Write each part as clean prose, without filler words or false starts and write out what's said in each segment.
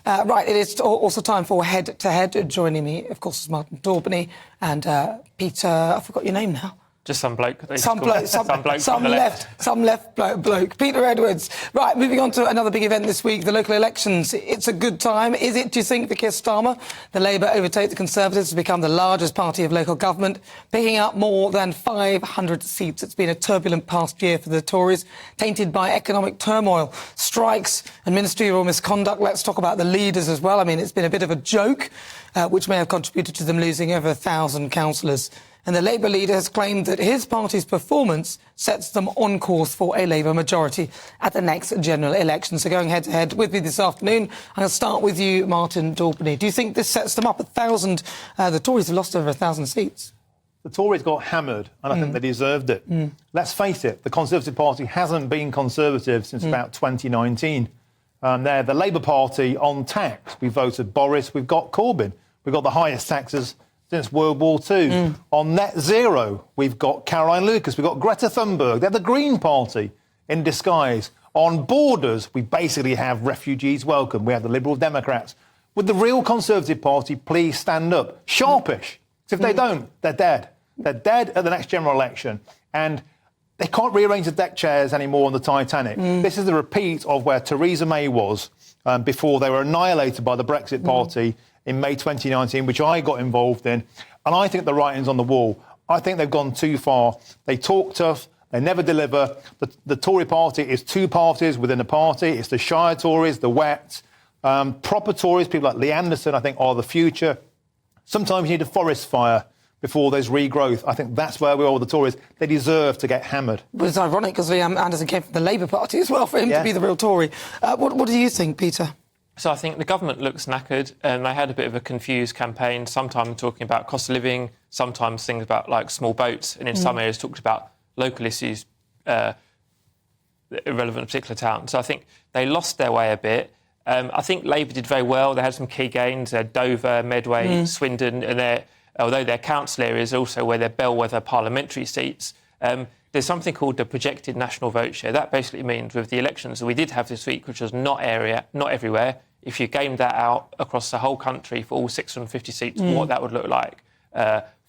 Right, it is also time for head-to-head. Joining me, of course, is Martin Daubney and Peter... I forgot your name now. Just some bloke. Some left bloke. Peter Edwards. Right, moving on to another big event this week, the local elections. It's a good time. Is it, do you think, for Keir Starmer? The Labour overtake the Conservatives to become the largest party of local government, picking up more than 500 seats. It's been a turbulent past year for the Tories, tainted by economic turmoil, strikes and ministerial misconduct. Let's talk about the leaders as well. I mean, it's been a bit of a joke, which may have contributed to them losing over 1,000 councillors. And the Labour leader has claimed that his party's performance sets them on course for a Labour majority at the next general election. So going head-to-head with me this afternoon, I'm going to start with you, Martin Daubney. Do you think this sets them up 1,000? The Tories have lost over 1,000 seats. The Tories got hammered, and I think they deserved it. Let's face it, the Conservative Party hasn't been Conservative since about 2019. They're the Labour Party on tax. We voted Boris, we've got Corbyn. We've got the highest taxes since World War II. On net zero, we've got Caroline Lucas, we've got Greta Thunberg. They're the Green Party in disguise. On borders, we basically have refugees welcome. We have the Liberal Democrats. Would the real Conservative Party please stand up? Sharpish. Because if they don't, they're dead. They're dead at the next general election. And they can't rearrange the deck chairs anymore on the Titanic. This is the repeat of where Theresa May was before they were annihilated by the Brexit Party in May 2019, which I got involved in. And I think the writing's on the wall. I think they've gone too far. They talk tough. They never deliver. The Tory party is two parties within a party. It's the Shire Tories, the Wets. Proper Tories, people like Lee Anderson, I think, are the future. Sometimes you need a forest fire before there's regrowth. I think that's where we are with the Tories. They deserve to get hammered. But it's ironic because Lee Anderson came from the Labour Party as well, for him to be the real Tory. What do you think, Peter? So I think the government looks knackered, and they had a bit of a confused campaign, sometimes talking about cost of living, sometimes things about, like, small boats, and in some areas talked about local issues irrelevant to particular towns. So I think they lost their way a bit. I think Labour did very well. They had some key gains. Dover, Medway, Swindon, and although their council areas are also where they're bellwether parliamentary seats, there's something called the projected national vote share. That basically means with the elections that we did have this week, which was not everywhere, if you gamed that out across the whole country for all 650 seats, what that would look like.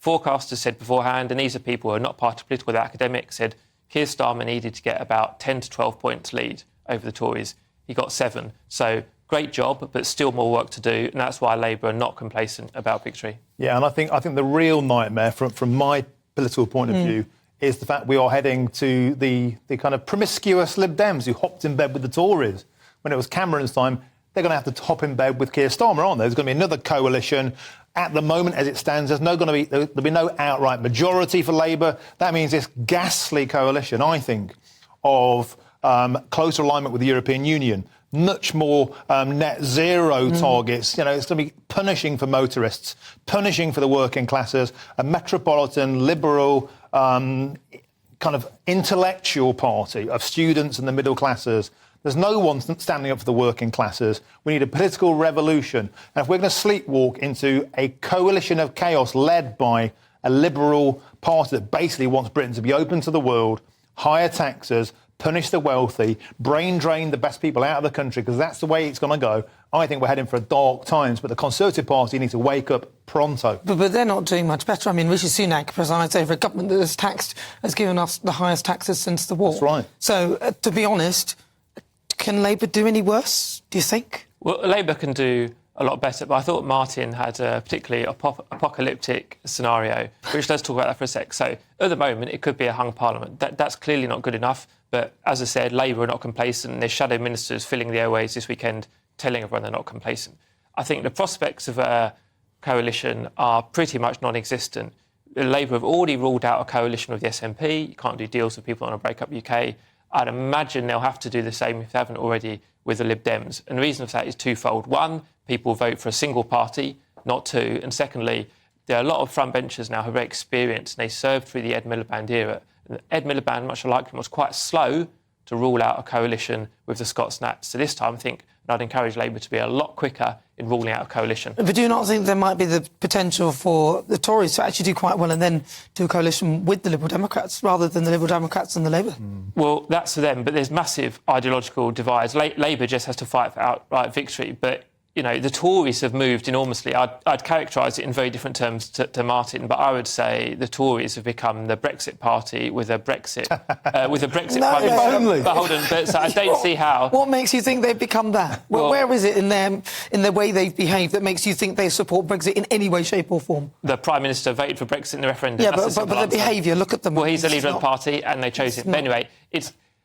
Forecasters said beforehand, and these are people who are not part of political, they're academics, said Keir Starmer needed to get about 10 to 12 points lead over the Tories. He got 7. So great job, but still more work to do, and that's why Labour are not complacent about victory. Yeah, and I think the real nightmare from my political point of view is the fact we are heading to the kind of promiscuous Lib Dems who hopped in bed with the Tories. When it was Cameron's time, they're going to have to hop in bed with Keir Starmer, aren't they? There's going to be another coalition. At the moment, as it stands, there'll be no outright majority for Labour. That means this ghastly coalition, I think, of closer alignment with the European Union, much more net zero targets. You know, it's going to be punishing for motorists, punishing for the working classes, a metropolitan, liberal, kind of intellectual party of students and the middle classes. There's no one standing up for the working classes. We need a political revolution. And if we're going to sleepwalk into a coalition of chaos led by a liberal party that basically wants Britain to be open to the world, higher taxes, punish the wealthy, brain drain the best people out of the country, because that's the way it's going to go, I think we're heading for dark times. But the Conservative Party needs to wake up pronto. But they're not doing much better. I mean, Rishi Sunak presides over a government that has given us the highest taxes since the war. That's right. So, to be honest, can Labour do any worse, do you think? Well, Labour can do a lot better, but I thought Martin had a particularly apocalyptic scenario, which let's talk about that for a sec. So, at the moment, it could be a hung parliament. That's clearly not good enough, but as I said, Labour are not complacent. There's shadow ministers filling the airways this weekend, telling everyone they're not complacent. I think the prospects of a coalition are pretty much non-existent. Labour have already ruled out a coalition with the SNP. You can't do deals with people who want to break up UK. I'd imagine they'll have to do the same if they haven't already with the Lib Dems. And the reason for that is twofold. One, people vote for a single party, not two. And secondly, there are a lot of frontbenchers now who are very experienced, and they served through the Ed Miliband era. And Ed Miliband, much like him, was quite slow to rule out a coalition with the Scots Nats. So this time, I think I'd encourage Labour to be a lot quicker in ruling out a coalition. But do you not think there might be the potential for the Tories to actually do quite well and then do a coalition with the Liberal Democrats rather than the Liberal Democrats and the Labour? Well, that's for them, but there's massive ideological divides. Labour just has to fight for outright victory, but the Tories have moved enormously. I'd characterise it in very different terms to Martin, but I would say the Tories have become the Brexit party with a Brexit Prime Minister. But hold on, so I don't see how. What makes you think they've become that? Well, where is it in the way they've behaved that makes you think they support Brexit in any way, shape, or form? The Prime Minister voted for Brexit in the referendum. Yeah, but the behaviour. Look at them. Well, he's the leader of the party, and they chose him. But anyway,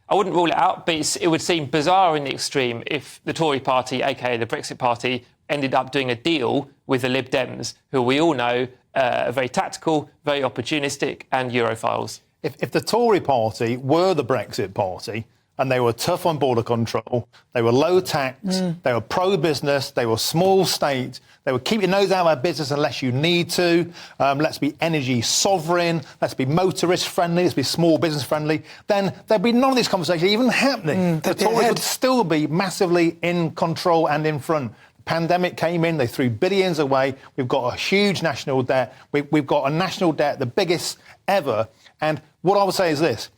I wouldn't rule it out, but it would seem bizarre in the extreme if the Tory party, aka the Brexit party, ended up doing a deal with the Lib Dems, who we all know are very tactical, very opportunistic and Europhiles. If the Tory party were the Brexit party and they were tough on border control, they were low tax, they were pro-business, they were small state, they would keep your nose out of our business unless you need to, let's be energy sovereign, let's be motorist friendly, let's be small business friendly, then there'd be none of these conversations even happening. The Tories would still be massively in control and in front. The pandemic came in, they threw billions away, we've got a huge national debt, we've got a national debt, the biggest ever, and what I would say is this: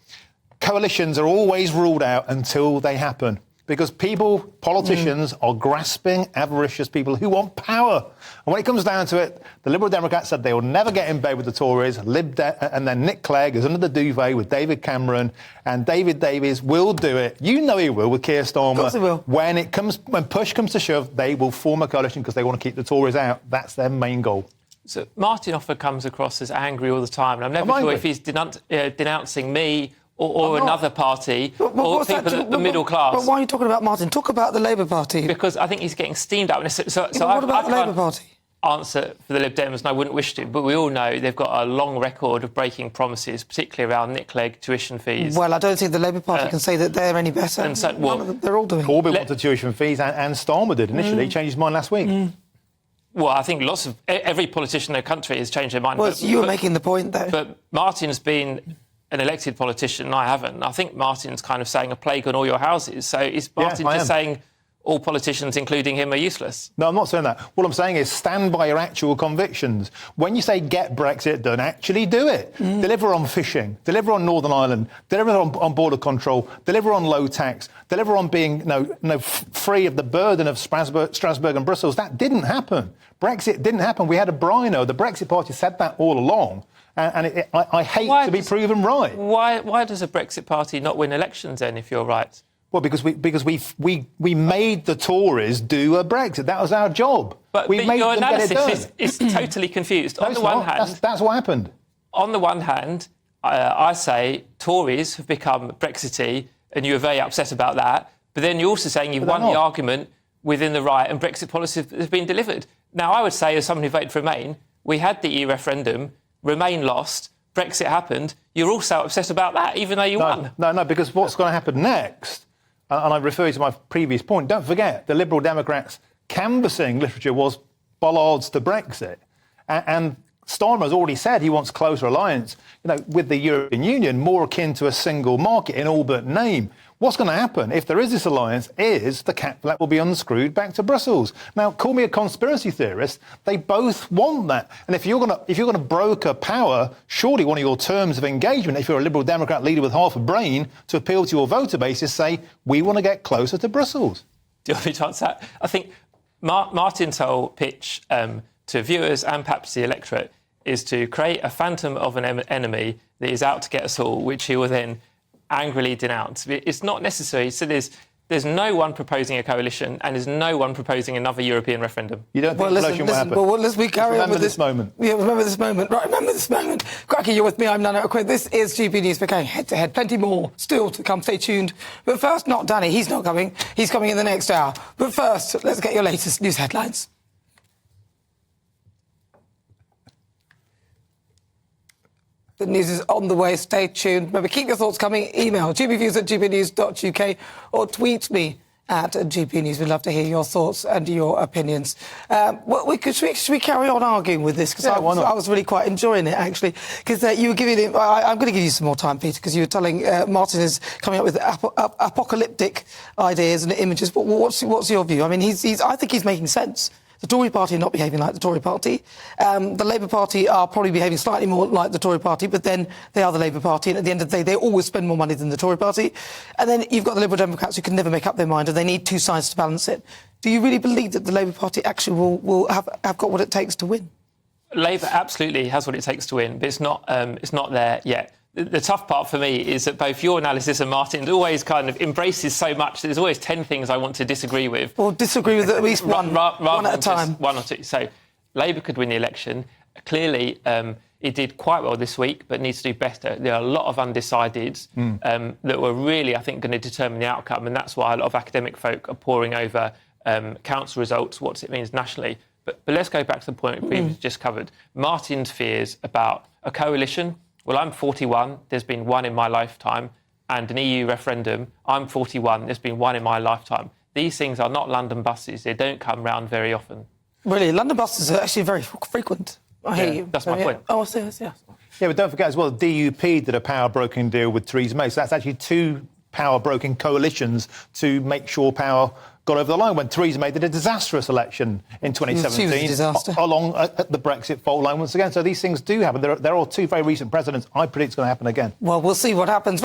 coalitions are always ruled out until they happen. Because politicians are grasping, avaricious people who want power. And when it comes down to it, the Liberal Democrats said they will never get in bed with the Tories, and then Nick Clegg is under the duvet with David Cameron, and David Davies will do it. You know he will with Keir Starmer. Of course he will. When push comes to shove, they will form a coalition because they want to keep the Tories out. That's their main goal. So Martin often comes across as angry all the time, and I'm never sure if he's denouncing me or another party, or people at the middle class. But why are you talking about Martin? Talk about the Labour Party. Because I think he's getting steamed up. What about the Labour Party? Answer for the Lib Dems, and I wouldn't wish to, but we all know they've got a long record of breaking promises, particularly around Nick Clegg tuition fees. Well, I don't think the Labour Party can say that they're any better. And so, they're all doing. Corbyn wanted tuition fees, and Starmer did initially. He changed his mind last week. Well, I think every politician in the country has changed their mind. Well, you were making the point, though. But Martin's been an elected politician, and I haven't. I think Martin's kind of saying a plague on all your houses. So is Martin just saying all politicians, including him, are useless? No, I'm not saying that. What I'm saying is stand by your actual convictions. When you say get Brexit done, actually do it. Deliver on fishing, deliver on Northern Ireland, deliver on border control, deliver on low tax, deliver on being free of the burden of Strasbourg and Brussels. That didn't happen. Brexit didn't happen. We had a Brino. The Brexit Party said that all along. And I hate to be proven right. Why does a Brexit party not win elections then, if you're right? Well, because we made the Tories do a Brexit. That was our job. But your analysis is totally confused. No, on the one hand, that's what happened. On the one hand, I say Tories have become Brexity, and you are very upset about that. But then you're also saying you've won the argument within the right, and Brexit policy has been delivered. Now, I would say, as someone who voted for Remain, we had the EU referendum. Remain lost, Brexit happened, you're also upset about that, even though you won. No, because what's going to happen next, and I refer you to my previous point, don't forget, the Liberal Democrats' canvassing literature was bollards to Brexit. And Starmer has already said he wants closer alliance, with the European Union, more akin to a single market in all but name. What's going to happen if there is this alliance is the cap flat will be unscrewed back to Brussels. Now, call me a conspiracy theorist. They both want that. And if you're going to broker power, surely one of your terms of engagement, if you're a Liberal Democrat leader with half a brain, to appeal to your voter base is say, we want to get closer to Brussels. Do you want me to answer that? I think Martin's whole pitch to viewers and perhaps the electorate is to create a phantom of an enemy that is out to get us all, which he will then angrily denounce. It's not necessary. So there's no one proposing a coalition, and there's no one proposing another European referendum. You don't think coalition will happen? Well, let's carry on with this moment. Yeah, remember this moment. Right, remember this moment. Cracky, you're with me. I'm Nana Aquid. This is GP News. We're going head to head. Plenty more still to come. Stay tuned. But first, not Danny. He's not coming. He's coming in the next hour. But first, let's get your latest news headlines. The news is on the way. Stay tuned. Remember, keep your thoughts coming. Email gbviews@gbnews.uk or tweet me at GP News. We'd love to hear your thoughts and your opinions. Should we carry on arguing with this? Because I was really quite enjoying it, actually. Because you were giving it... I'm going to give you some more time, Peter, because you were telling Martin is coming up with apocalyptic ideas and images. But what's your view? I mean, I think he's making sense. The Tory party are not behaving like the Tory party. The Labour Party are probably behaving slightly more like the Tory party, but then they are the Labour Party, and at the end of the day, they always spend more money than the Tory party. And then you've got the Liberal Democrats who can never make up their mind, and they need two sides to balance it. Do you really believe that the Labour Party actually will have got what it takes to win? Labour absolutely has what it takes to win, but it's not there yet. The tough part for me is that both your analysis and Martin's always kind of embraces so much that there's always 10 things I want to disagree with. Or disagree with at least one at a time. One or two. So Labour could win the election. Clearly, it did quite well this week, but needs to do better. There are a lot of undecideds that were really, I think, going to determine the outcome, and that's why a lot of academic folk are poring over council results, what it means nationally. But let's go back to the point we've just covered. Martin's fears about a coalition. Well, I'm 41, there's been one in my lifetime, and an EU referendum, I'm 41, there's been one in my lifetime. These things are not London buses, they don't come round very often. Really, London buses are actually very frequent. I hear you. That's my point. Oh, I see, yeah. Yeah, but don't forget as well, DUP did a power broking deal with Theresa May, so that's actually two power broking coalitions to make sure power got over the line when Theresa May did a disastrous election in 2017 She was a disaster. along at the Brexit fault line once again. So these things do happen. There are two very recent precedents. I predict it's going to happen again. Well, we'll see what happens.